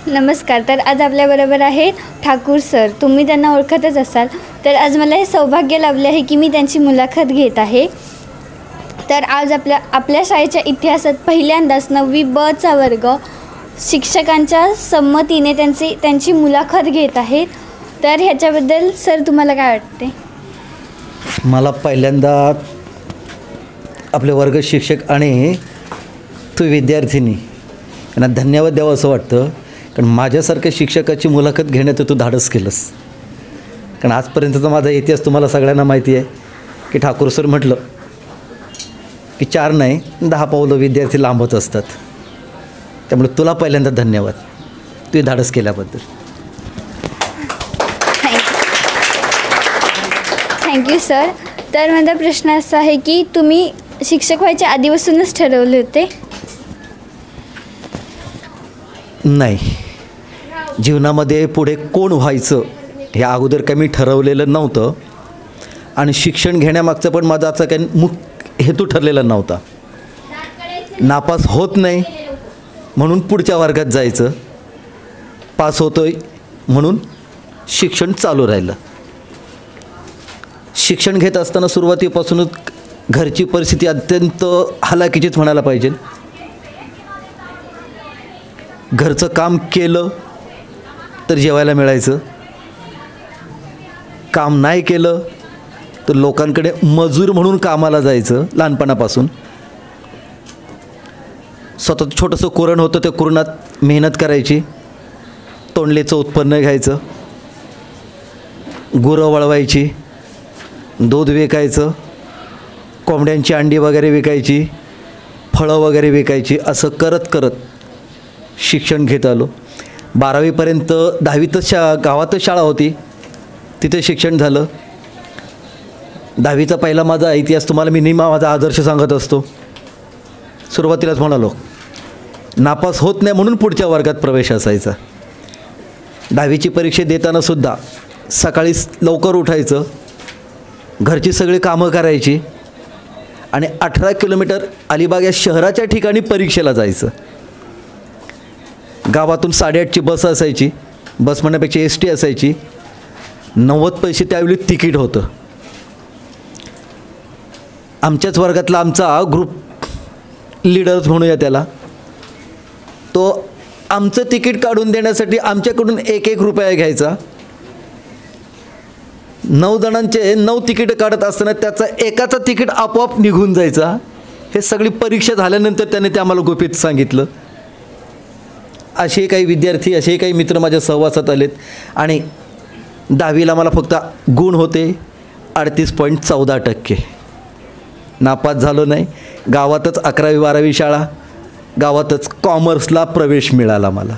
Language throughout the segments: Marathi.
नमस्कार. तर आज आपल्याबरोबर आहेत ठाकूर सर. तुम्ही त्यांना ओळखतच असाल. तर आज मला हे सौभाग्य लाभले आहे की मी त्यांची मुलाखत घेत आहे. तर आज आपल्या शाळेच्या इतिहासात पहिल्यांदाच 9वी ब चा वर्ग शिक्षकांच्या संमतीने त्यांची मुलाखत घेत आहेत. तर ह्याच्याबद्दल सर तुम्हाला काय वाटते? मला पहिल्यांदा आपले वर्ग शिक्षक आणि तू विद्यार्थिनी यांना धन्यवाद द्यावं असं वाटतं. कारण माझ्यासारख्या शिक्षकाची मुलाखत घेण्यात तू धाडस केलंस. कारण आजपर्यंतचा माझा इतिहास तुम्हाला सगळ्यांना माहिती आहे की ठाकूर सर म्हटलं की 4 नाही 10 पावलं विद्यार्थी लांबत असतात. त्यामुळे तुला पहिल्यांदा धन्यवाद तू धाडस केल्याबद्दल. Thank you sir. तर माझा प्रश्न असा आहे की तुम्ही शिक्षक व्हायच्या आधीपासूनच ठरवले होते? नाही, जीवनामध्ये पुढे कोण व्हायचं हे अगोदर काही मी ठरवलेलं नव्हतं. आणि शिक्षण घेण्यामागचा पण माझा असा काही मुख्य हेतू ठरलेला नव्हता. नापास होत नाही म्हणून पुढच्या वर्गात जायचं, पास होतोय म्हणून शिक्षण चालू राहिलं. शिक्षण घेत असताना सुरुवातीपासूनच घरची परिस्थिती अत्यंत हलाखीचीच म्हणायला पाहिजे. घरचं काम केलं तर जेवायला मिळायचं, काम नाही केलं तर लोकांकडे मजूर म्हणून कामाला जायचं. लहानपणापासून स्वतः छोटंसं कुरण होतं, त्या कुरणात मेहनत करायची, तोंडलीचं उत्पन्न घ्यायचं, गुरं वळवायची, दूध विकायचं, कोंबड्यांची अंडी वगैरे विकायची, फळं वगैरे विकायची. असं करत करत शिक्षण घेत आलो. 12वीपर्यंत 10वीतच गावातच शाळा होती, तिथे शिक्षण झालं. 10वीचा पहिला माझा इतिहास तुम्हाला मी नेहमी माझा आदर्श सांगत असतो. सुरुवातीलाच म्हणालो नापास होत नाही म्हणून पुढच्या वर्गात प्रवेश असायचा. 10वीची परीक्षा देतानासुद्धा सकाळी लवकर उठायचं, घरची सगळी कामं करायची आणि 18 किलोमीटर अलिबाग या शहराच्या ठिकाणी परीक्षेला जायचं. गावातून 8:30ची बस असायची, बस म्हणण्यापेक्षा ST असायची. 90 पैसे त्यावेळी तिकीट होतं. आमच्याच वर्गातला आमचा ग्रुप लीडर्स म्हणूया त्याला, तो आमचं तिकीट काढून देण्यासाठी आमच्याकडून 1-1 रुपया घ्यायचा. 9 जणांचे 9 तिकीटं काढत असताना त्याचा एकाचा तिकीट आपोआप निघून जायचा. हे सगळी परीक्षा झाल्यानंतर त्याने ते आम्हाला गुपित सांगितलं. असे काही विद्यार्थी, असे काही मित्र माझ्या सहवासात आलेत. आणि 10वीला मला फक्त गुण होते 38.14%. नापास झालो नाही. गावातच 11वी-12वी शाळा, गावातच कॉमर्सला प्रवेश मिळाला मला.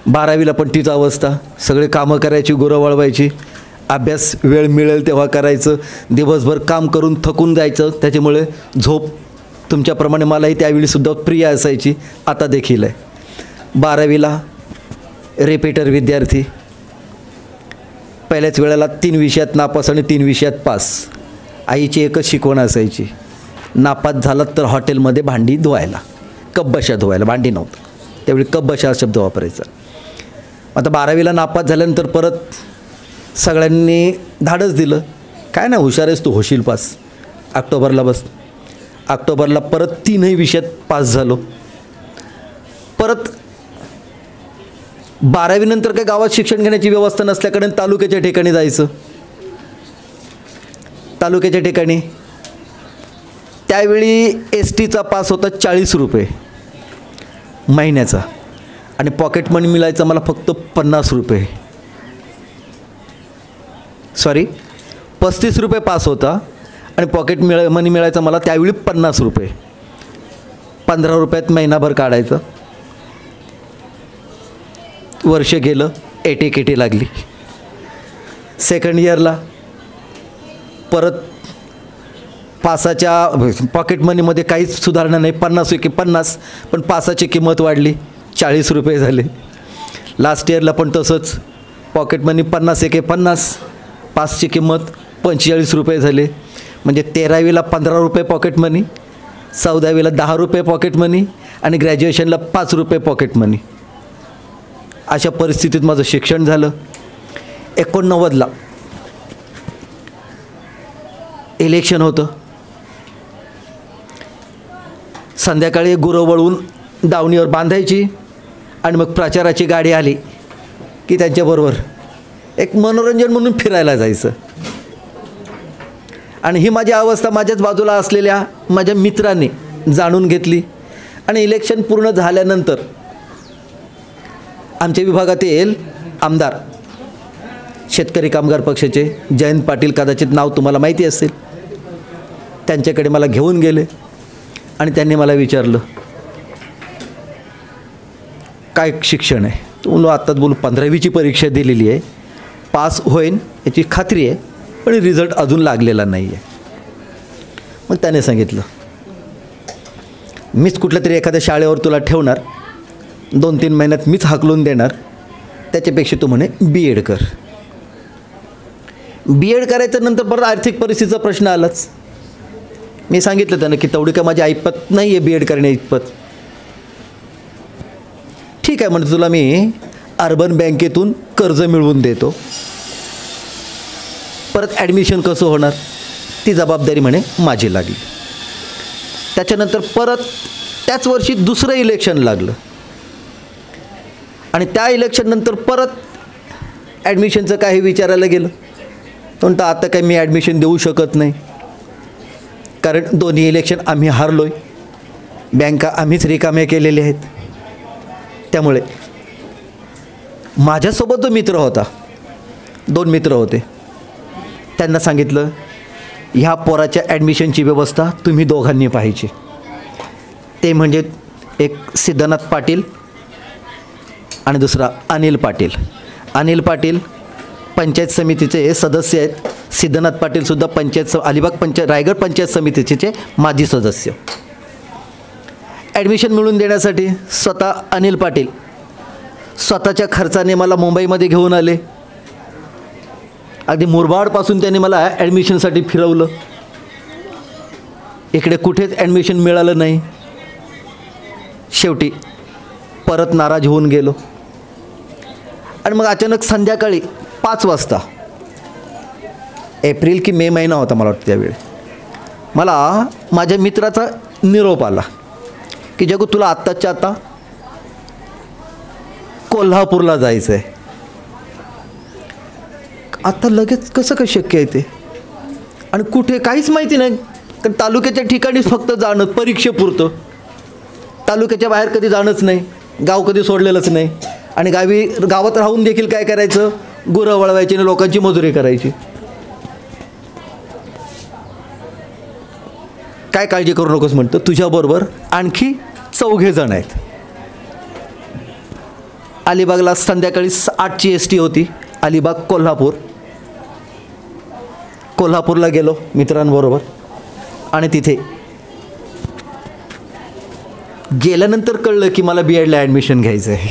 12वीला पण तीच अवस्था, सगळे कामं करायची, गुरं वळवायची, अभ्यास वेळ मिळेल तेव्हा करायचं, दिवसभर काम करून थकून जायचं. त्याच्यामुळे झोप तुमच्याप्रमाणे मलाही त्यावेळीसुद्धा प्रिय असायची, आता देखील आहे. 12वीला रिपीटर विद्यार्थी, पहिल्याच वेळेला 3 विषयात नापास आणि 3 विषयात पास. आईची एकच शिकवण असायची, नापास झालात तर हॉटेलमध्ये भांडी धुवायला, कपबशा धुवायला, भांडी नव्हतं त्यावेळी, कपबशा हा शब्द वापरायचा. आता 12वीला नापास झाल्यानंतर परत सगळ्यांनी धाडस दिलं, काय नाही हुशार आहेस तू, होशील पास, ऑक्टोबरला बस. ऑक्टोबरला परत 3ही विषयात पास झालो. परत 12वीनंतर काही गावात शिक्षण घेण्याची व्यवस्था नसल्याकडे तालुक्याच्या ठिकाणी जायचं. तालुक्याच्या ठिकाणी त्यावेळी STचा पास होता 40 रुपये महिन्याचा आणि पॉकेट मनी मिळायचा मला फक्त 50 रुपये. सॉरी, 35 रुपये पास होता आणि पॉकेट मनी मिळायचा मला त्यावेळी 50 रुपये. 15 रुपयात महिनाभर काढायचं. वर्ष गेलं, एटी लागली. सेकंड इयरला परत पासाच्या पॉकेट मनीमध्ये काहीच सुधारणा नाही, 50 पण पासाची किंमत वाढली, 40 रुपये झाले. लास्ट इयरला पण तसंच, पॉकेट मनी 50 पासची किंमत 45 रुपये झाले. म्हणजे 13वीला 15 रुपये पॉकेट मनी, 14वीला 10 रुपये पॉकेट मनी आणि ग्रॅज्युएशनला 5 रुपये पॉकेट मनी. अशा परिस्थितीत माझं शिक्षण झालं. 89ला इलेक्शन होतं. संध्याकाळी गुरं वळवून दावणीवर बांधायची आणि मग प्रचाराची गाडी आली की त्यांच्याबरोबर एक मनोरंजन म्हणून फिरायला जायचं. आणि ही माझी अवस्था माझ्याच बाजूला असलेल्या माझ्या मित्रांनी जाणून घेतली. आणि इलेक्शन पूर्ण झाल्यानंतर आमच्या विभागातील आमदार शेतकरी कामगार पक्षाचे जयंत पाटील, कदाचित नाव तुम्हाला माहिती असेल, त्यांच्याकडे मला घेऊन गेले आणि त्यांनी मला विचारलं काय शिक्षण आहे. तो म्हणलो आत्ताच बोलू 15वीची परीक्षा दिलेली आहे, पास होईन याची खात्री आहे, पण रिझल्ट अजून लागलेला नाही आहे. मग त्याने सांगितलं मीच कुठल्या तरी एखाद्या शाळेवर तुला ठेवणार, 2-3 महिन्यात मीच हाकलून देणार, त्याच्यापेक्षा तू म्हणे BEd कर. BEd करायचं नंतर परत आर्थिक परिस्थितीचा प्रश्न आलाच. मी सांगितलं त्यानं की तेवढी काय माझी ऐपत नाही आहे BEd करण्या इतपत. ठीक आहे म्हणजे तुला मी अर्बन बँकेतून कर्ज मिळवून देतो, परत ॲडमिशन कसं होणार ती जबाबदारी म्हणे माझी लागली. त्याच्यानंतर परत त्याच वर्षी दुसरं इलेक्शन लागलं आणि त्या इलेक्शननंतर परत ॲडमिशनचं काही विचारायला गेलं. तो म्हणतो आता काही मी ॲडमिशन देऊ शकत नाही, कारण दोन्ही इलेक्शन आम्ही हारलो आहे, बँका आम्हीच रिकाम्या केलेल्या आहेत. त्यामुळे माझ्यासोबत जो मित्र होता, 2 मित्र होते, त्यांना सांगितलं ह्या पोराच्या ॲडमिशनची व्यवस्था तुम्ही दोघांनी पाहिजे. ते म्हणजे एक सिद्धनाथ पाटील आणि दुसरा अनिल पाटील. अनिल पाटील पंचायत समितीचे सदस्य आहेत, सिद्धनाथ पाटीलसुद्धा अलिबाग रायगड पंचायत समितीचे माजी सदस्य. ॲडमिशन मिळवून देण्यासाठी स्वतः अनिल पाटील स्वतःच्या खर्चाने मला मुंबईमध्ये घेऊन आले. अगदी मुरबाडपासून त्यांनी मला ॲडमिशनसाठी फिरवलं. इकडे कुठेच ॲडमिशन मिळालं नाही. शेवटी परत नाराज होऊन गेलो. आणि मग अचानक संध्याकाळी 5 वाजता, एप्रिल की मे महिना होता मला वाटतं त्यावेळी, मला माझ्या मित्राचा निरोप आला की जगू तुला आत्ताच्या आता कोल्हापूरला जायचं आहे. आता लगेच कसं काय शक्य आहे ते, आणि कुठे काहीच माहिती नाही, कारण तालुक्याच्या ठिकाणीच फक्त जाणं परीक्षेपुरतं, तालुक्याच्या बाहेर कधी जाणंच नाही, गाव कधी सोडलेलंच नाही. आणि गावात राहून देखील काय करायचं, गुरं वळवायची आणि लोकांची मजुरी करायची. काय काळजी करू नकोस म्हणतं, तुझ्याबरोबर आणखी 4 जण आहेत. अलिबागला संध्याकाळी 8ची ST होती, अलिबाग कोल्हापूर. कोल्हापूरला गेलो मित्रांबरोबर आणि तिथे गेल्यानंतर कळलं की मला BEdला ॲडमिशन घ्यायचं आहे.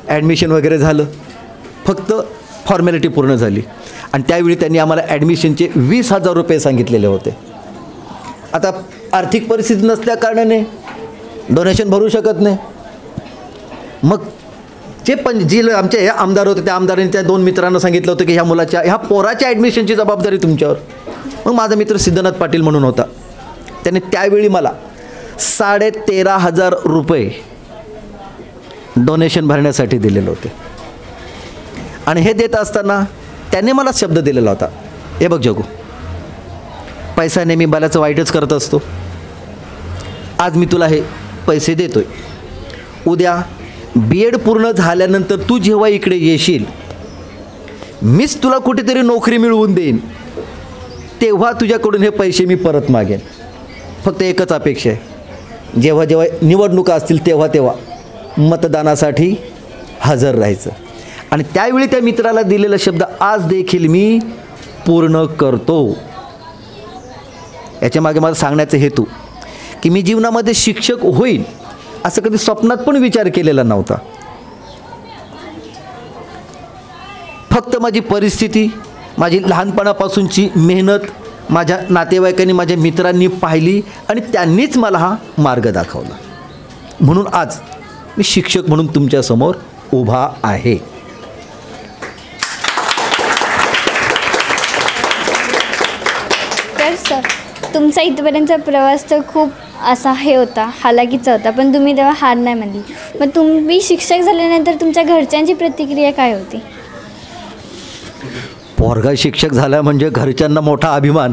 ॲडमिशन वगैरे झालं, फक्त फॉर्मॅलिटी पूर्ण झाली. आणि त्यावेळी त्यांनी आम्हाला ॲडमिशनचे 20,000 रुपये सांगितलेले होते. आता आर्थिक परिस्थिती नसल्या कारणाने डोनेशन भरू शकत नाही. मग जे आमचे आमदार होते त्या आमदारांनी त्या 2 मित्रांना सांगितलं होतं की ह्या पोराच्या ॲडमिशनची जबाबदारी तुमच्यावर. मग माझा मित्र सिद्धनाथ पाटील म्हणून होता, त्याने त्यावेळी मला 13,500 रुपये डोनेशन भरण्यासाठी दिलेले होते. आणि हे देत असताना त्याने मला शब्द दिलेला होता, हे बघ जगू, पैसा नेहमी बाल्याचं वाईटच करत असतो. आज मी तुला हे पैसे देतोय, उद्या BEd पूर्ण झाल्यानंतर तू जेव्हा इकडे येशील, मीच तुला कुठेतरी नोकरी मिळवून देईन, तेव्हा तुझ्याकडून हे पैसे मी परत मागेन. फक्त एकच अपेक्षा आहे, जेव्हा जेव्हा निवडणुका असतील तेव्हा मतदानासाठी हजर राहायचं. आणि त्यावेळी त्या मित्राला दिलेला शब्द आज देखील मी पूर्ण करतो. याच्या मागे मला सांगण्याचा हेतू की मी जीवनामध्ये शिक्षक होईन असं कधी स्वप्नात पण विचार केलेला नव्हता. फक्त माझी परिस्थिती, माझी लहानपणापासूनची मेहनत माझ्या नातेवाईकांनी, माझ्या मित्रांनी पाहिली आणि त्यांनीच मला हा मार्ग दाखवला. म्हणून आज मी शिक्षक म्हणून तुमच्यासमोर उभा आहे. तर सर, तुमचा इथपर्यंतचा प्रवास तर खूप असा हे होता, हालाकीचा होता, पण तुम्ही तेव्हा हार नाही मानली. मग तुम्ही शिक्षक झाल्यानंतर तुमच्या घरच्यांची प्रतिक्रिया काय होती? पोरगा शिक्षक झाला म्हणजे घरच्यांना मोठा अभिमान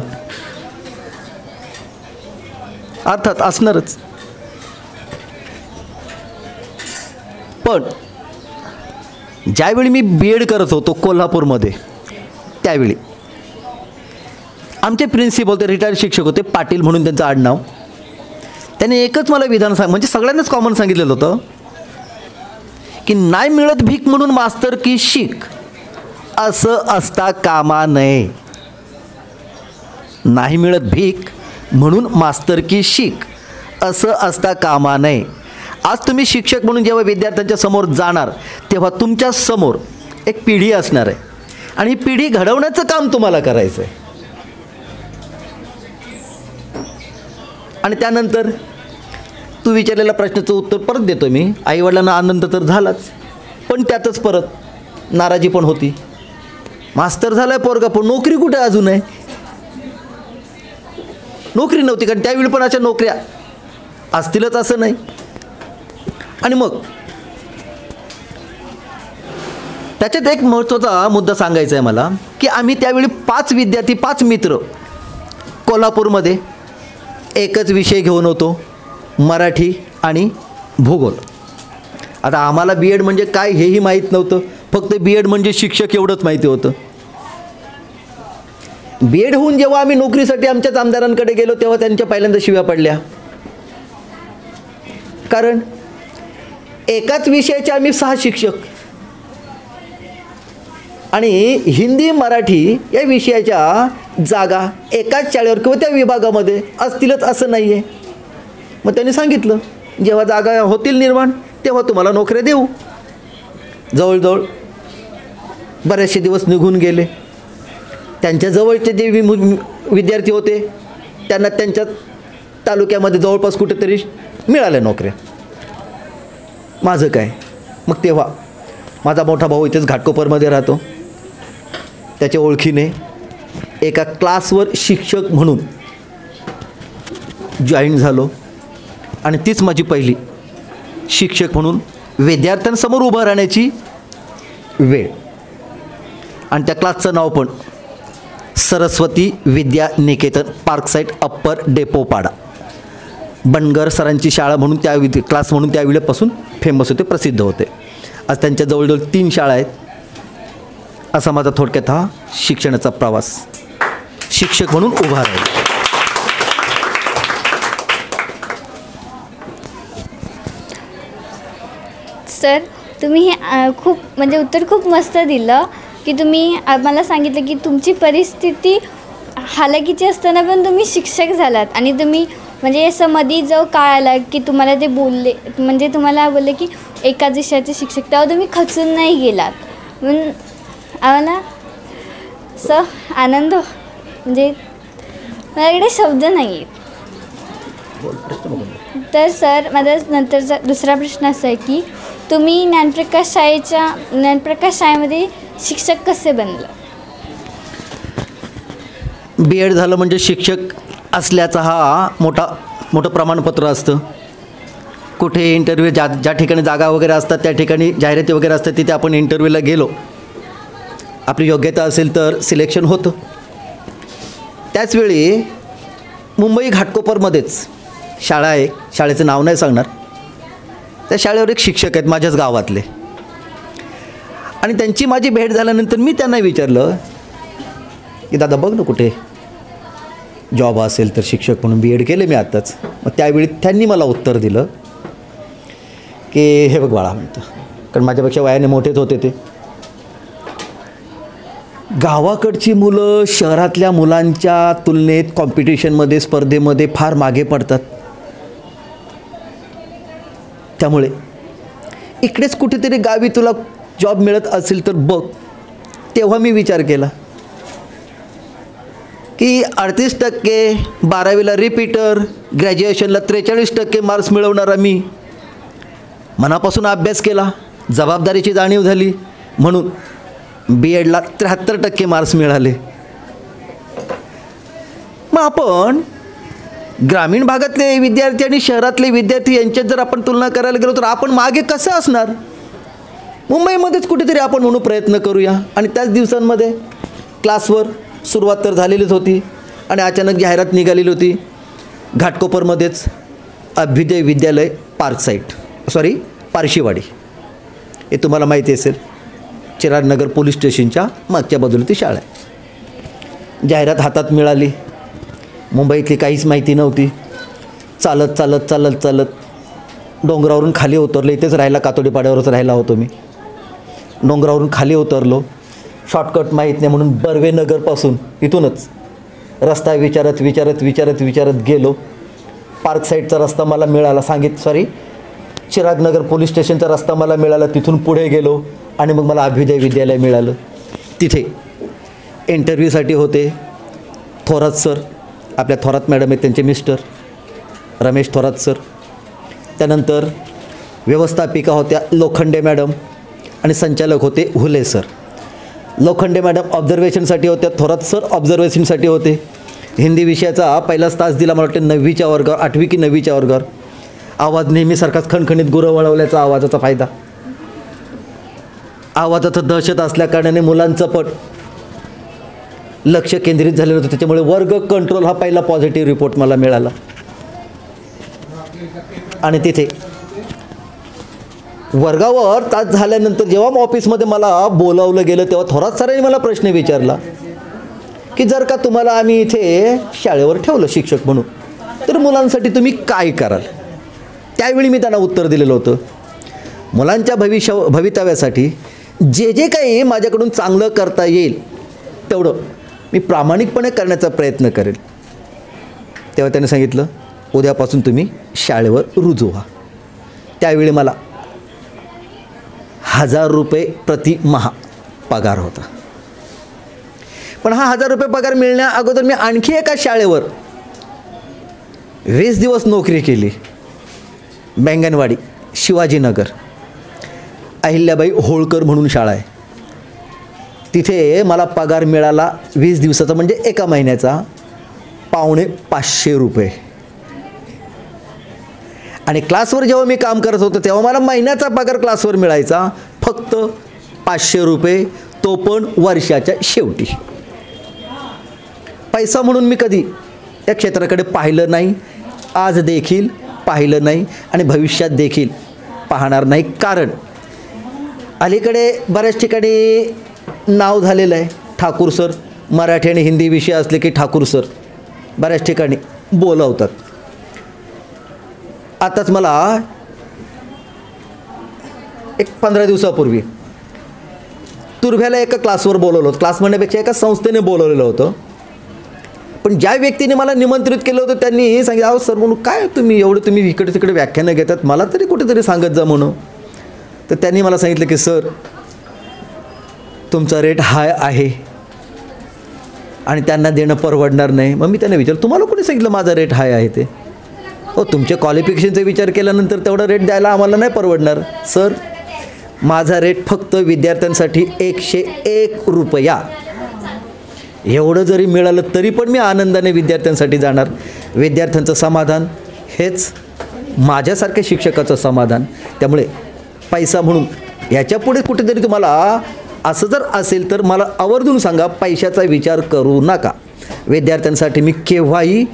अर्थात असणारच. पण ज्यावेळी मी B.Ed करत होतो कोल्हापूरमध्ये, त्यावेळी आमचे प्रिन्सिपल ते रिटायर्ड शिक्षक होते, पाटील म्हणून त्यांचं आडनाव. त्याने एकच मला विधान म्हणजे सगळ्यांनाच कॉमन सांगितलेलं होतं की नाही मिळत भीक म्हणून मास्तर की शिक, असं असता कामा नये. नाही मिळत भीक म्हणून मास्तर की शिक, असं असता कामा नये. आज तुम्ही शिक्षक म्हणून जेव्हा विद्यार्थ्यांच्या समोर जाणार तेव्हा तुमच्या समोर एक पिढी असणार आहे आणि ही पिढी घडवण्याचं काम तुम्हाला करायचं आहे. आणि त्यानंतर तू विचारलेल्या प्रश्नाचं उत्तर परत देतो मी. आईवडिलांना आनंद तर झालाच, पण त्यातच परत नाराजी पण होती. मास्तर झालाय पोरगा, पण नोकरी कुठे अजून आहे? नोकरी नव्हती, कारण त्यावेळी पण अशा नोकऱ्या असतीलच असं नाही. आणि मग त्याच्यात एक महत्त्वाचा मुद्दा सांगायचा आहे मला की आम्ही त्यावेळी 5 विद्यार्थी, 5 मित्र कोल्हापूरमध्ये एकच विषय घेऊन होतो, मराठी आणि भूगोल. आता आम्हाला B.Ed म्हणजे काय हेही माहीत नव्हतं, फक्त B.Ed म्हणजे शिक्षक एवढंच माहिती होतं. B.Ed होऊन जेव्हा आम्ही नोकरीसाठी आमच्याच आमदारांकडे गेलो तेव्हा त्यांच्या पहिल्यांदा शिव्या पडल्या, कारण एकाच विषयाचे आम्ही 6 शिक्षक आणि हिंदी मराठी या विषयाच्या जागा एकाच शाळेवर किंवा त्या विभागामध्ये असतीलच असं नाही आहे. मग त्यांनी सांगितलं जेव्हा जागा होतील निर्माण तेव्हा तुम्हाला नोकऱ्या देऊ. जवळजवळ बरेचसे दिवस निघून गेले. त्यांच्या जवळचे जे विद्यार्थी होते त्यांना त्यांच्या तालुक्यामध्ये जवळपास कुठेतरी मिळाल्या नोकऱ्या. माझं काय? मग तेव्हा माझा मोठा भाऊ इथेच घाटकोपरमध्ये राहतो, त्याच्या ओळखीने एका क्लासवर शिक्षक म्हणून जॉईन झालो आणि तीच माझी पहिली शिक्षक म्हणून विद्यार्थ्यांसमोर उभं राहण्याची वेळ. आणि त्या क्लासचं नाव पण सरस्वती विद्या निकेतन, पार्कसाईट, अप्पर डेपोपाडा. बनगर सरांची शाळा म्हणून त्या क्लास म्हणून त्यावेळेपासून फेमस होते, प्रसिद्ध होते. आज त्यांच्या जवळजवळ 3 शाळा आहेत. असा माझा थोडक्यात हा शिक्षणाचा प्रवास, शिक्षक म्हणून उभा राहील. सर, तुम्ही हे खूप म्हणजे उत्तर खूप मस्त दिलं की तुम्ही आम्हाला सांगितलं की तुमची परिस्थिती हालाकीची असताना पण तुम्ही शिक्षक झालात आणि तुम्ही म्हणजे असं मध्ये जो काळ आला की तुम्हाला ते बोलले, म्हणजे तुम्हाला बोलले की एकाच विषयाचे शिक्षक, तेव्हा तुम्ही खचून नाही गेलात. म्हणून आम्हाला असं आनंद, म्हणजे माझ्याकडे शब्द नाही आहेत. तर सर, माझा नंतरचा दुसरा प्रश्न असा आहे की तुम्ही ज्ञानप्रकाश शाळेमध्ये शिक्षक कसे बनलं? B.Ed झालं म्हणजे शिक्षक असल्याचा हा मोठं प्रमाणपत्र असतं. कुठे इंटरव्ह्यू ज्या ठिकाणी जागा वगैरे असतात त्या ठिकाणी जाहिराती वगैरे असतात, तिथे आपण इंटरव्ह्यूला गेलो, आपली योग्यता असेल तर सिलेक्शन होतं. त्याचवेळी मुंबई घाटकोपरमध्येच शाळा आहे, शाळेचं नाव नाही सांगणार, त्या शाळेवर एक शिक्षक आहेत माझ्याच गावातले. आणि त्यांची माझी भेट झाल्यानंतर मी त्यांना विचारलं की दादा बघ ना कुठे जॉब असेल तर शिक्षक म्हणून B.Ed केले मी आत्ताच. मग त्यावेळी त्यांनी मला उत्तर दिलं की हे बघ बाळा, म्हणतं, कारण माझ्यापेक्षा वयाने मोठेच होते ते, गावाकडची मुलं शहरातल्या मुलांच्या तुलनेत कॉम्पिटिशनमध्ये, स्पर्धेमध्ये फार मागे पडतात. त्यामुळे इकडेच कुठेतरी गावी तुला जॉब मिळत असेल तर बघ. तेव्हा मी विचार केला की 38%, 12वीला रिपीटर, ग्रॅज्युएशनला 43% मार्क्स मिळवणारा मी मनापासून अभ्यास केला, जबाबदारीची जाणीव झाली म्हणून BEdला 73% मार्क्स मिळाले. मग आपण ग्रामीण भागातले विद्यार्थी आणि शहरातले विद्यार्थी यांच्यात जर आपण तुलना करायला गेलो तर आपण मागे कसं असणार? मुंबईमध्येच कुठेतरी आपण म्हणून प्रयत्न करूया. आणि त्याच दिवसांमध्ये क्लासवर सुरुवात तर झालेलीच होती आणि अचानक जाहिरात निघालेली होती. घाटकोपरमध्येच अभ्युदय विद्यालय पारशीवाडी, हे तुम्हाला माहिती असेल, चिरागनगर पोलीस स्टेशनच्या मागच्या बाजूला ती शाळा आहे. जाहिरात हातात मिळाली. मुंबईतली काहीच माहिती नव्हती. चालत चालत चालत चालत डोंगरावरून खाली उतरलो. इथेच राहायला कातोडीपाड्यावरच राहिला होतो मी. डोंगरावरून खाली उतरलो. शॉर्टकट माहीत नाही म्हणून बर्वेनगरपासून इथूनच रस्ता विचारत विचारत विचारत विचारत गेलो. पार्क साईडचा रस्ता मला मिळाला, चिरागनगर पोलीस स्टेशनचा रस्ता मला मिळाला. तिथून पुढे गेलो आणि मग मला अभ्युदय विद्यालय मिळालं. तिथे इंटरव्ह्यूसाठी होते थोरात सर, आपल्या थोरात मॅडम आहेत, त्यांचे मिस्टर रमेश थोरात सर. त्यानंतर व्यवस्थापिका होत्या लोखंडे मॅडम आणि संचालक होते हुले सर. लोखंडे मॅडम ऑब्झर्वेशनसाठी होत्या, थोरात सर ऑब्झर्वेशनसाठी होते. हिंदी विषयाचा पहिलाच तास दिला मला वाटतं 9वीच्या वर्गावर, 8वी की 9वीच्या वर्गावर. आवाज नेहमीसारखाच खणखणीत गुरं वळवल्याचा आवाजाचा फायदा. आवाजाचं दहशत असल्याकारणाने मुलांचं पण लक्ष केंद्रित झालेलं होतं. त्याच्यामुळे वर्ग कंट्रोल हा पहिला पॉझिटिव्ह रिपोर्ट मला मिळाला. आणि तिथे वर्गावर तास झाल्यानंतर जेव्हा ऑफिसमध्ये मला बोलावलं गेलं तेव्हा थोरात सरांनी मला प्रश्न विचारला की जर का तुम्हाला आम्ही इथे शाळेवर ठेवलं शिक्षक म्हणून तर मुलांसाठी तुम्ही काय कराल? त्यावेळी मी त्यांना उत्तर दिलेलं होतं, मुलांच्या भवितव्यासाठी जे जे काही माझ्याकडून चांगलं करता येईल तेवढं मी प्रामाणिकपणे करण्याचा प्रयत्न करेल. तेव्हा त्याने सांगितलं उद्यापासून तुम्ही शाळेवर रुजू व्हा. त्यावेळी मला 1000 रुपये प्रति माह पगार होता. पण हा 1000 रुपये पगार मिळण्या अगोदर मी आणखी एका शाळेवर 20 दिवस नोकरी केली. बेंगनवाडी, शिवाजीनगर, अहिल्याबाई होळकर म्हणून शाळा आहे. तिथे मला पगार मिळाला 20 दिवसाचा म्हणजे एका महिन्याचा 550 रुपये. आणि क्लासवर जेव्हा मी काम करत होतो तेव्हा मला महिन्याचा पगार क्लासवर मिळायचा फक्त 500 रुपये, तो पण वर्षाच्या शेवटी. पैसा म्हणून मी कधी या क्षेत्राकडे पाहिलं नाही, आज देखील पाहिलं नाही आणि भविष्यात देखील पाहणार नाही. कारण अलीकडे बऱ्याच ठिकाणी नाव झालेलं आहे ठाकूर सर. मराठी आणि हिंदी विषय असले की ठाकूर सर बऱ्याच ठिकाणी बोलावतात. आताच मला एक 15 दिवसापूर्वी तुर्भ्याला एका क्लासवर बोलवलं होतं. क्लास म्हणण्यापेक्षा एका संस्थेने बोलवलेलं होतं. पण ज्या व्यक्तीने मला निमंत्रित केलं होतं त्यांनी सांगितलं, अहो सर म्हणून काय तुम्ही इकडे तिकडे व्याख्यानं घेतात, मला तरी कुठेतरी सांगत जा म्हणून. तर त्यांनी मला सांगितलं की सर तुमचा रेट हाय आहे आणि त्यांना देणं परवडणार नाही. मग मी त्यांना विचारलं तुम्हाला कोणी सांगितलं माझा रेट हाय आहे ते? हो, तुमच्या क्वालिफिकेशनचा विचार केल्यानंतर तेवढा रेट द्यायला आम्हाला नाही परवडणार. सर माझा रेट फक्त विद्यार्थ्यांसाठी 101 रुपया एवढं जरी मिळालं तरी पण मी आनंदाने विद्यार्थ्यांसाठी जाणार. विद्यार्थ्यांचं समाधान हेच माझ्यासारख्या शिक्षकाचं समाधान. त्यामुळे पैसा म्हणून याच्यापुढे कुठेतरी तुम्हाला असं जर असेल तर मला आवर्जून सांगा, पैशाचा विचार करू नका. विद्यार्थ्यांसाठी मी केव्हाही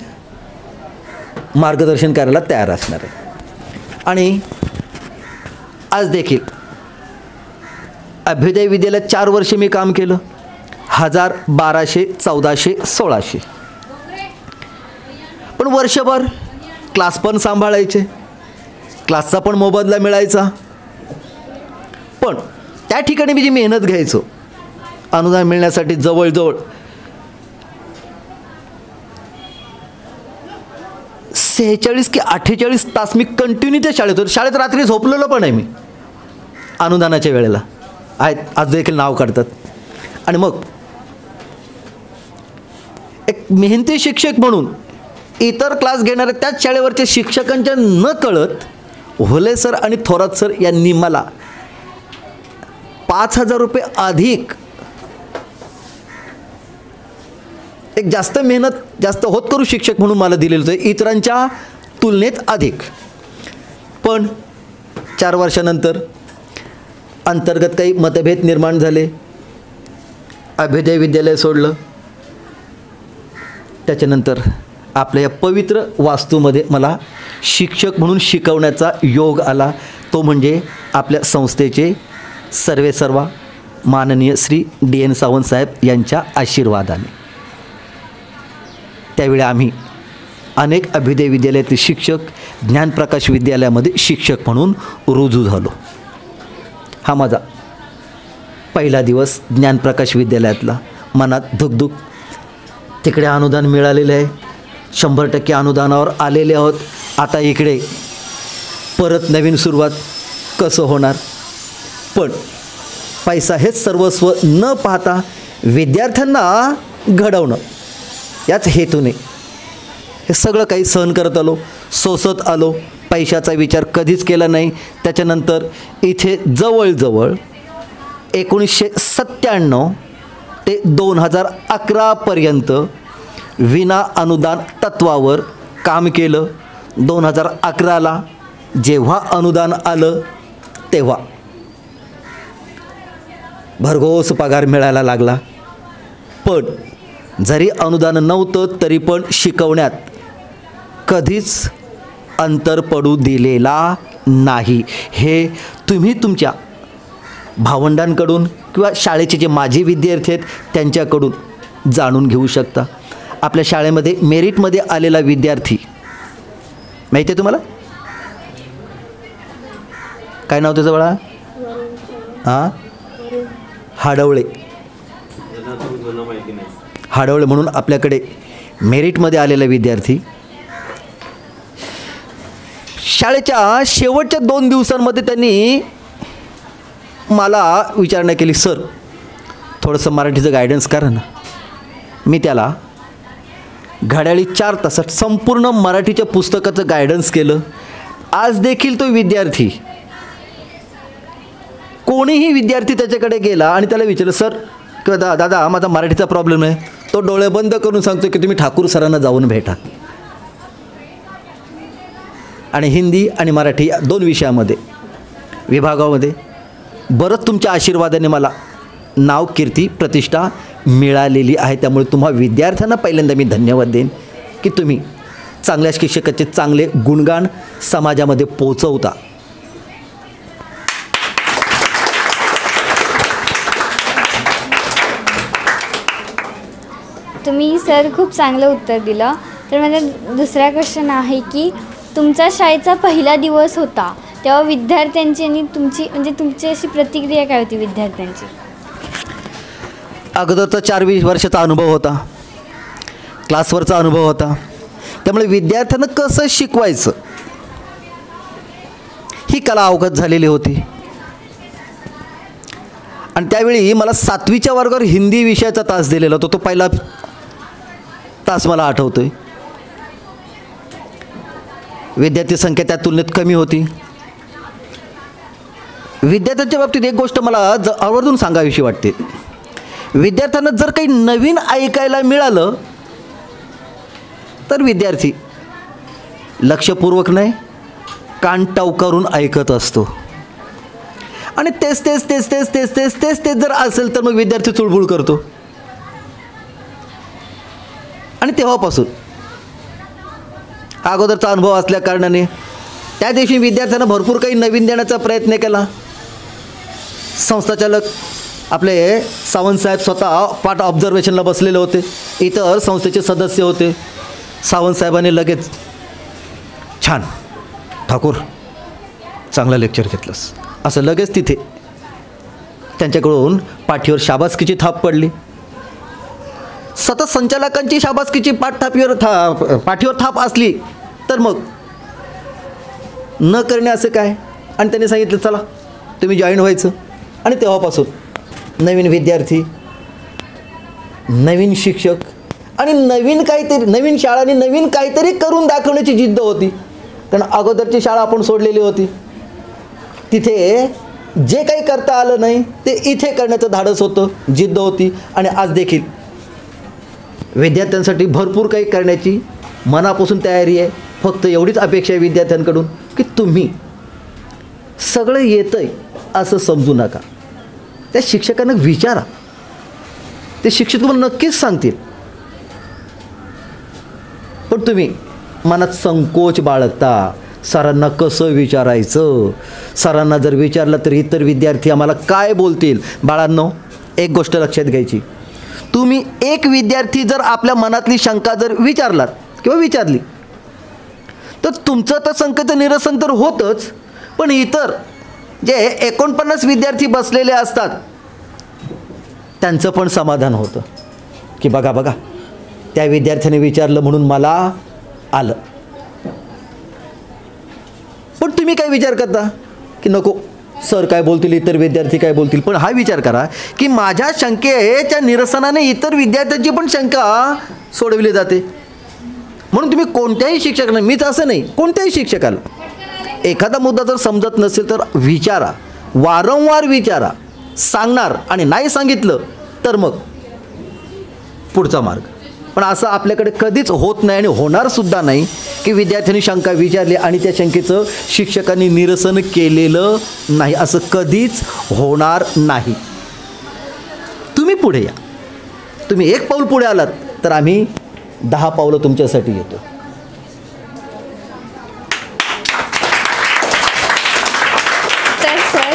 मार्गदर्शन करायला तयार असणार आहे. आणि आज देखील अभ्युदय विद्यालयात 4 वर्षे मी काम केलं. 1000, 1200, 1400, 1600. पण वर्षभर क्लास पण सांभाळायचे, क्लासचा पण मोबदला मिळायचा. पण त्या ठिकाणी मी जी मेहनत घ्यायचो अनुदान मिळण्यासाठी जवळजवळ 46 की 48 तास मी कंटिन्यू त्या शाळेत होतो. शाळेत रात्री झोपलेलो पण आहे मी अनुदानाच्या वेळेला. आहेत आज देखील नाव काढतात. आणि मग एक मेहनती शिक्षक म्हणून इतर क्लास घेणाऱ्या त्याच शाळेवरच्या शिक्षकांच्या न कळत होले सर आणि थोरात सर यांनी मला 5,000 रुपये अधिक, एक जास्त मेहनत जास्त होत करू शिक्षक म्हणून मला दिलेलं होतं, इतरांच्या तुलनेत अधिक. पण 4 वर्षानंतर अंतर्गत काही मतभेद निर्माण झाले, अभ्युदय विद्यालय सोडलं. त्याच्यानंतर आपल्या या पवित्र वास्तूमध्ये मला शिक्षक म्हणून शिकवण्याचा योग आला, तो म्हणजे आपल्या संस्थेचे सर्वेसर्वा माननीय श्री DN सावंत साहेब यांच्या आशीर्वादाने. त्यावेळी आम्ही अनेक अभ्युदय विद्यालयातील शिक्षक ज्ञानप्रकाश विद्यालयामध्ये शिक्षक म्हणून रुजू झालो. हा माझा पहिला दिवस ज्ञानप्रकाश विद्यालयातला. मनात धुकधुक. तिकडे अनुदान मिळालेलं आहे, 100% अनुदानावर आलेले आहोत. आता इकडे परत नवीन सुरुवात कसं होणार. पण पैसा हेच सर्वस्व न पाहता विद्यार्थ्यांना घडवणं याच हेतूने हे सगळं काही सहन करत आलो, सोसत आलो. पैशाचा विचार कधीच केला नाही. त्याच्यानंतर इथे जवळजवळ 1997 ते 2011पर्यंत विना अनुदान तत्वावर काम केलं. 2011ला जेव्हा अनुदान आलं तेव्हा भरघोस पगार मिळायला लागला. पण जरी अनुदान नव्हतं तरी पण शिकवण्यात कधीच अंतर पडू दिलेला नाही. हे तुम्ही तुमच्या भावंडांकडून किंवा शाळेचे जे माजी विद्यार्थी आहेत त्यांच्याकडून जाणून घेऊ शकता. आपल्या शाळेमध्ये मेरिटमध्ये आलेला विद्यार्थी माहिती आहे तुम्हाला? काय नाव त्याचं बाळा? हां, हाडवळे. हाडवळे म्हणून आपल्याकडे मेरिटमध्ये आलेला विद्यार्थी शाळेच्या शेवटच्या 2 दिवसांमध्ये त्यांनी मला विचारणा केली, सर थोडंसं मराठीचं गायडन्स करा ना. मी त्याला घड्याळी 4 तासात संपूर्ण मराठीच्या पुस्तकाचं गायडन्स केलं. आज देखील तो विद्यार्थी, कोणीही विद्यार्थी त्याच्याकडे गेला आणि त्याला विचारलं, सर किंवा दादा माझा मराठीचा प्रॉब्लेम आहे, तो डोळे बंद करून सांगतो की तुम्ही ठाकूर सरांना जाऊन भेटा. आणि हिंदी आणि मराठी या 2 विषयामध्ये विभागामध्ये बरंच तुमच्या आशीर्वादाने मला नाव, कीर्ती, प्रतिष्ठा मिळालेली आहे. त्यामुळे तुम्हा विद्यार्थ्यांना पहिल्यांदा मी धन्यवाद देईन की तुम्ही चांगल्या शिक्षकाचे चांगले गुणगान समाजामध्ये पोचवता. तुम्ही सर खूप चांगलं उत्तर दिलं. तर माझा दुसरा क्वेश्चन आहे की तुमचा शाळेचा पहिला दिवस होता तेव्हा विद्यार्थ्यांची आणि तुमची अशी प्रतिक्रिया काय होती विद्यार्थ्यांची? अगोदरचा 4-20 वर्षाचा अनुभव होता, क्लासवरचा अनुभव होता. त्यामुळे विद्यार्थ्यांना कसं शिकवायचं ही कला अवगत झालेली होती. आणि त्यावेळी मला 7वीच्या वर्गावर हिंदी विषयाचा तास दिलेला होता. तो पहिला तास मला आठवतोय. विद्यार्थी संख्या त्या तुलनेत कमी होती. विद्यार्थ्यांच्या बाबतीत एक गोष्ट मला आवर्जून सांगावीशी वाटते. विद्यार्थ्यांना जर काही नवीन ऐकायला मिळालं तर विद्यार्थी लक्षपूर्वक नाही, कान टवकारून ऐकत असतो. आणि तेच जर असेल तर मग विद्यार्थी चुळबुळ करतो. आणि तेव्हापासून अगोदरचा अनुभव असल्या कारणाने त्या दिवशी विद्यार्थ्यांना भरपूर काही नवीन देण्याचा प्रयत्न केला. संस्थाचालक आपले सावंत साहेब स्वतः पाठ ऑब्झर्वेशनला बसलेले होते. इतर संस्थेचे सदस्य होते. सावंत साहेबांनी लगेच, छान ठाकूर, चांगलं लेक्चर घेतलंस, असं लगेच तिथे त्यांच्याकडून पाठीवर शाबासकीची थाप पडली. सतत संचालकांची शाबासकीची पाठीवर थाप असली तर मग न करणे असं काय. आणि त्यांनी सांगितलं, चला तुम्ही जॉईन व्हायचं. आणि तेव्हापासून नवीन विद्यार्थी, नवीन शिक्षक आणि नवीन काहीतरी, नवीन शाळांनी नवीन काहीतरी करून दाखवण्याची जिद्द होती. कारण अगोदरची शाळा आपण सोडलेली होती, तिथे जे काही करता आलं नाही ते इथे करण्याचं धाडस होतं, जिद्द होती. आणि आज देखील विद्यार्थ्यांसाठी भरपूर काही करण्याची मनापासून तयारी आहे. फक्त एवढीच अपेक्षा आहे विद्यार्थ्यांकडून की तुम्ही सगळं येतं आहे असं समजू नका. त्या शिक्षकांना विचारा, ते शिक्षक तुम्हाला नक्कीच सांगतील. पण तुम्ही मनात संकोच बाळगता, सरांना कसं विचारायचं, सरांना जर विचारलं तर इतर विद्यार्थी आम्हाला काय बोलतील. बाळांनो, एक गोष्ट लक्षात घ्यायची, तुम्ही एक विद्यार्थी जर आपल्या मनातली शंका जर विचारलात किंवा विचारली तर तुमचं तर शंकेचं निरसन तर होतंच, पण इतर जे 49 विद्यार्थी बसलेले असतात त्यांचं पण समाधान होतं की बघा त्या विद्यार्थ्याने विचारलं म्हणून मला आलं. पण तुम्ही काय विचार करता की नको सर काय बोलतील, इतर विद्यार्थी काय बोलतील. पण हा विचार करा की माझ्या शंकेच्या निरसनाने इतर विद्यार्थ्यांची पण शंका सोडविली जाते. म्हणून तुम्ही कोणत्याही शिक्षकाला, मीच असं नाही, कोणत्याही शिक्षकाला एखादा मुद्दा जर समजत नसेल तर विचारा, वारंवार विचारा. सांगणार आणि नाही सांगितलं तर मग पुढचा मार्ग. पण असं आपल्याकडे कधीच होत नाही आणि होणार सुद्धा नाही की विद्यार्थ्यांनी शंका विचारली आणि त्या शंकेचं शिक्षकांनी निरसन केलेलं नाही. असं कधीच होणार नाही. तुम्ही पुढे या, तुम्ही एक पाऊल पुढे आलात तर आम्ही 10 पावलं तुमच्यासाठी येतो. तर सर,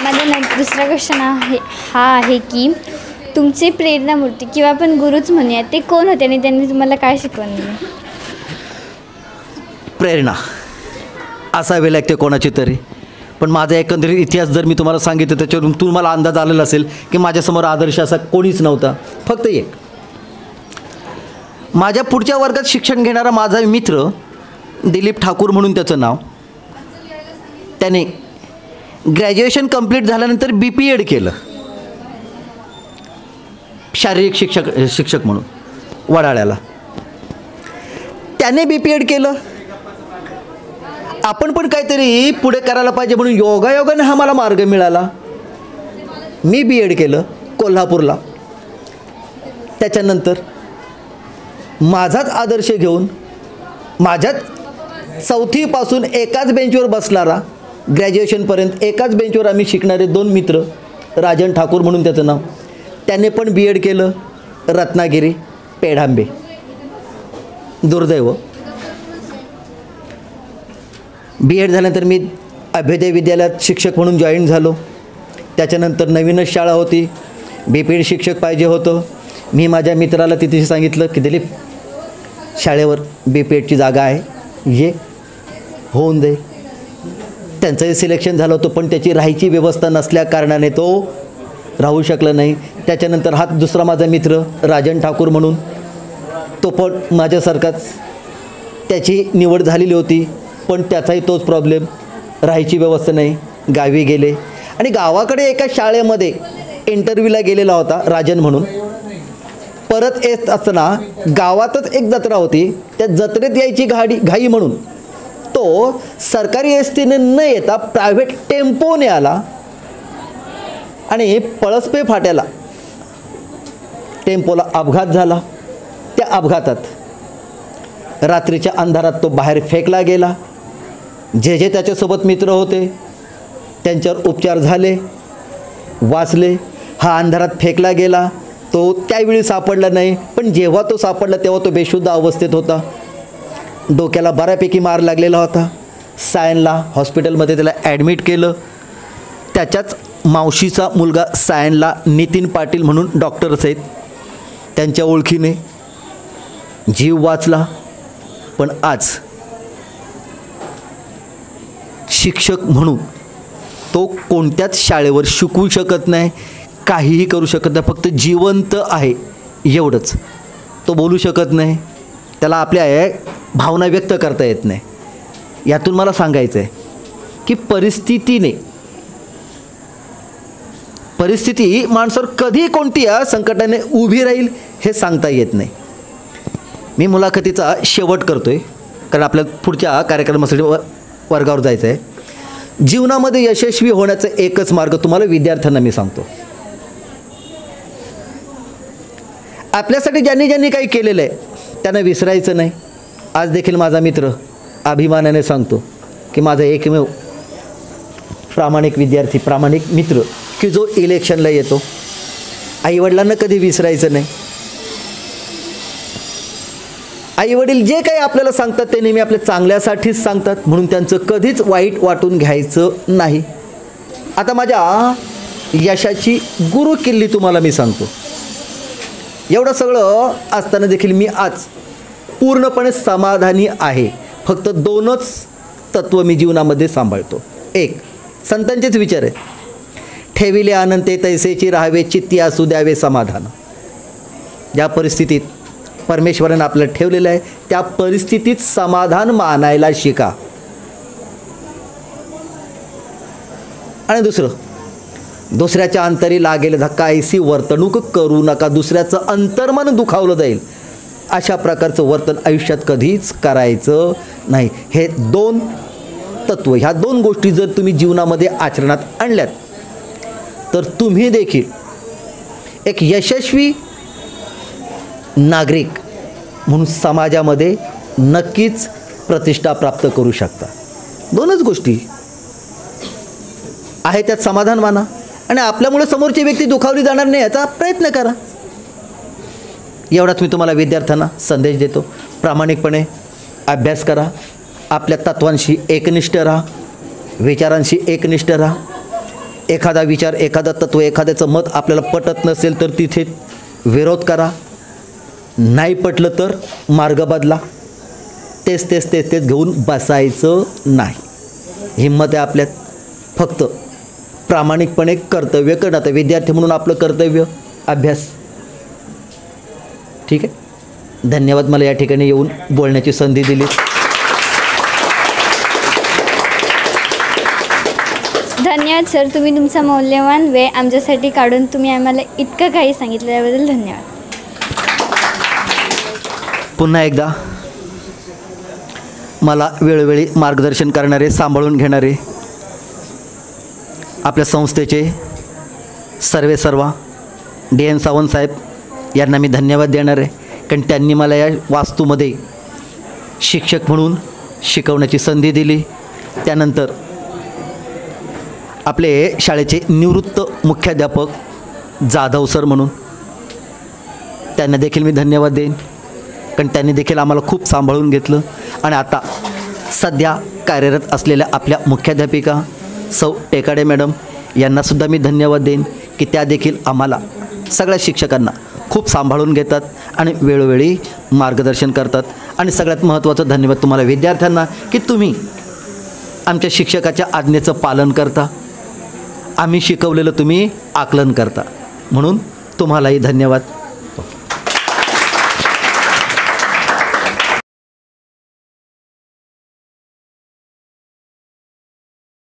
माझा दुसरा क्वेश्चन हा आहे की तुमचे प्रेरणामूर्ती किंवा आपण गुरुच म्हणूया, ते कोण होते आणि त्यांनी तुम्हाला काय शिकवण दिली? प्रेरणा असावी लागते कोणाची तरी. पण माझा एकंदरीत इतिहास जर मी तुम्हाला सांगितलं त्याच्यावरून तुम्हाला अंदाज आलेला असेल की माझ्यासमोर आदर्श असा कोणीच नव्हता, फक्त एक. माझ्या पुढच्या वर्गात शिक्षण घेणारा माझा मित्र दिलीप ठाकूर म्हणून त्याचं नाव, त्याने ग्रॅज्युएशन कंप्लीट झाल्यानंतर BPEd केलं, शारीरिक शिक्षक म्हणून वडाळ्याला. त्याने BPEd केलं. आपण पण काहीतरी पुढे करायला पाहिजे म्हणून योगायोगाने हा मला मार्ग मिळाला. मी BEd केलं कोल्हापूरला. त्याच्यानंतर माझाच आदर्श घेऊन माझ्याच 4थीपासून एकाच बेंचवर बसणारा, ग्रॅज्युएशनपर्यंत एकाच बेंचवर आम्ही शिकणारे 2 मित्र, राजन ठाकूर म्हणून त्याचं नाव, त्याने पण BEd केलं रत्नागिरी पेढांबे. दुर्दैव, BEd झाल्यानंतर मी अभ्युदय विद्यालयात शिक्षक म्हणून जॉईन झालो. त्याच्यानंतर नवीनच शाळा होती, BPEd शिक्षक पाहिजे होतं. मी माझ्या मित्राला तिथे सांगितलं की दिलीप, शाळेवर BPEdची जागा आहे, ये होऊन दे. त्यांचंही सिलेक्शन झालं होतं, पण त्याची राहायची व्यवस्था नसल्या कारणाने तो राहू शकला नाही. त्याच्यानंतर हा दुसरा माझा मित्र राजन ठाकूर म्हणून, तो पण माझ्यासारखाच, त्याची निवड झालेली होती, पण त्याचाही तोच प्रॉब्लेम, राहायची व्यवस्था नाही, गावी गेले. आणि गावाकडे एका शाळेमध्ये इंटरव्ह्यूला गेलेला होता राजन म्हणून. परत येत असताना गावातच एक जत्रा होती, त्या जत्रेत यायची घाई म्हणून तो सरकारी एसटीने न येता प्रायव्हेट टेम्पोने आला आणि पळसपे फाट्याला टेम्पोला अपघात झाला. त्या अपघातात रात्रीच्या अंधारात तो बाहेर फेकला गेला. जे त्याच्यासोबत मित्र होते त्यांच्यावर उपचार झाले, वाचले. हा अंधारात फेकला गेला, तो त्यावेळी सापडला नाही, पण जेव्हा तो सापडला तेव्हा तो बेशुद्ध अवस्थेत होता. डोक्याला बऱ्यापैकी मार लागलेला होता. सायनला हॉस्पिटलमध्ये त्याला ॲडमिट केलं. त्याच्याच मावशीचा मुलगा सायनला नितीन पाटील म्हणून डॉक्टर्स आहेत, त्यांच्या ओळखीने जीव वाचला. पण आज शिक्षक म्हणून तो कोणत्याच शाळेवर शिकवू शकत नाही, काहीही करू शकत नाही, फक्त जिवंत आहे एवढंच. तो बोलू शकत नाही, त्याला आपल्या भावना व्यक्त करता येत नाही. यातून मला सांगायचं आहे की परिस्थिती माणसावर कधी कोणत्या संकटाने उभी राहील हे सांगता येत नाही. मी मुलाखतीचा शेवट करतो आहे, कारण आपल्याला पुढच्या कार्यक्रमासाठी वर्गावर जायचं आहे. जीवनामध्ये यशस्वी होण्याचा एकच मार्ग तुम्हाला विद्यार्थ्यांना मी सांगतो. आपल्यासाठी ज्यांनी ज्यांनी काही केलेलं आहे त्यांना विसरायचं नाही. आज देखील माझा मित्र अभिमानाने सांगतो की माझा एकमेव प्रामाणिक विद्यार्थी, प्रामाणिक मित्र की जो इलेक्शनला येतो. आईवडिलांना कधी विसरायचं नाही. आईवडील जे काही आपल्याला सांगतात ते नेहमी आपल्या चांगल्यासाठीच सांगतात, म्हणून त्यांचं कधीच वाईट वाटून घ्यायचं नाही. आता माझ्या यशाची गुरुकिल्ली तुम्हाला मी सांगतो. एवढं सगळं असताना देखील मी आज पूर्णपणे समाधानी आहे. फक्त 2च तत्त्व मी जीवनामध्ये सांभाळतो. एक, संतांचेच विचार आहे, ठेविले अनंते तैसेची राहावे चित्ती असू द्यावे समाधान. ज्या परिस्थितीत परमेश्वरानं आपल्याला ठेवलेलं आहे त्या परिस्थितीत समाधान मानायला शिका. आणि दुसऱ्याच्या अंतरी लागेल धक्का ऐसी वर्तणूक करू नका. दुसऱ्याचं अंतर्मन दुखावलं जाईल अशा प्रकारचं वर्तन आयुष्यात कधीच करायचं नाही. हे 2 तत्त्व, ह्या 2 गोष्टी जर तुम्ही जीवनामध्ये आचरणात आणल्यात तर तुम्ही देखील एक यशस्वी नागरिक म्हणून समाजामध्ये नक्कीच प्रतिष्ठा प्राप्त करू शकता. 2च गोष्टी आहे, त्यात समाधान माना आणि आपल्यामुळे समोरची व्यक्ती दुखावली जाणार नाही याचा प्रयत्न करा. एवढाच मी तुम्हाला विद्यार्थ्यांना संदेश देतो. प्रामाणिकपणे अभ्यास करा, आपल्या तत्वांशी एकनिष्ठ राहा, विचारांशी एकनिष्ठ राहा. एखादा विचार, एखादा तत्व, एखाद्याचं मत आपल्याला पटत नसेल तर तिथे विरोध करा. नाही पटलं तर मार्ग बदला. तेच घेऊन बसायचं नाही. हिंमत आहे आपल्यात. फक्त प्रामाणिकपणे कर्तव्य करणं. आता विद्यार्थी म्हणून आपलं कर्तव्य अभ्यास. ठीक आहे, धन्यवाद मला या ठिकाणी येऊन बोलण्याची संधी दिली. धन्यवाद सर, तुम्ही तुमचा मौल्यवान वेळ आमच्यासाठी काढून तुम्ही आम्हाला इतकं काही सांगितलं त्याबद्दल धन्यवाद. पुन्हा एकदा मला वेळोवेळी मार्गदर्शन करणारे, सांभाळून घेणारे आपल्या संस्थेचे सर्वेसर्वा DN सावंत साहेब यांना मी धन्यवाद देणार आहे. कारण त्यांनी मला या वास्तूमध्ये शिक्षक म्हणून शिकवण्याची संधी दिली. त्यानंतर आपले शाळेचे निवृत्त मुख्याध्यापक जाधव सर म्हणून त्यांना देखील मी धन्यवाद देईन. कारण त्यांनी देखील आम्हाला खूप सांभाळून घेतलं. आणि आता सध्या कार्यरत असलेल्या आपल्या मुख्याध्यापिका सौ टेकाडे मॅडम यांनासुद्धा मी धन्यवाद देईन की त्या देखील आम्हाला सगळ्या शिक्षकांना खूप सांभाळून घेतात आणि वेळोवेळी मार्गदर्शन करतात. आणि सगळ्यात महत्त्वाचं धन्यवाद तुम्हाला विद्यार्थ्यांना की तुम्ही आमच्या शिक्षकाच्या आज्ञेचं पालन करता. आम्ही शिकवलेलं तुम्ही आकलन करता. म्हणून तुम्हालाही धन्यवाद.